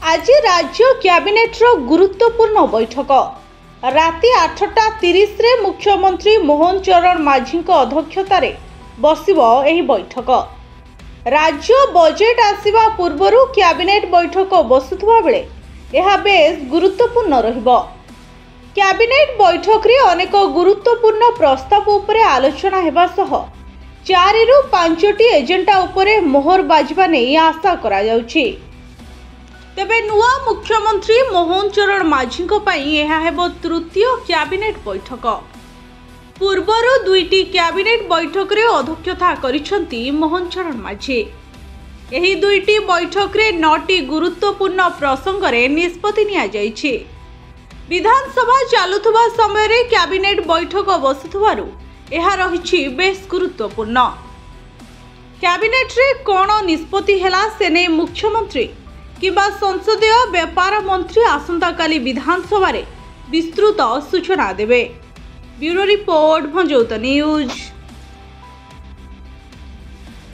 आज राज्य कैबिनेट्र गुरुत्वपूर्ण बैठक राति 8:30 रे मुख्यमंत्री मोहन चरण माझी अध्यक्षतार बसिबो एही बैठक। राज्य बजेट आसिबा पूर्वरु कैबिनेट बैठक बसुथुबा बेले यह बेस गुरुत्वपूर्ण रहिबो। कैबिनेट बैठक रे अनेक गुरुत्वपूर्ण प्रस्ताव उपरे आलोचना हेबा सह 4 रु 5टी एजेंडा उपरे मोहर बाजिबा नै आशा करा जाउछि। तेबे नुआ मुख्यमंत्री मोहन चरण माझी यह हेबो तृतीय कैबिनेट बैठक। पूर्वरु 2टी कैबिनेट बैठक रे अध्यक्षता करिसंती मोहन चरण माझी। एही 2टी बैठक रे 9टी गुरुत्वपूर्ण प्रसंग रे निष्पत्ति निया जाइछि। विधानसभा चालुथुबा समय रे कैबिनेट बैठक बसुथुबारु यह रहिछि बेस गुरुत्वपूर्ण। कैबिनेट रे कोन निष्पत्ति हेला से नै मुख्यमंत्री किंबा संसदीय व्यापार मंत्री आसंता काली विधानसभा रे विस्तृत सूचना देबे। ब्यूरो रिपोर्ट भंजौता न्यूज।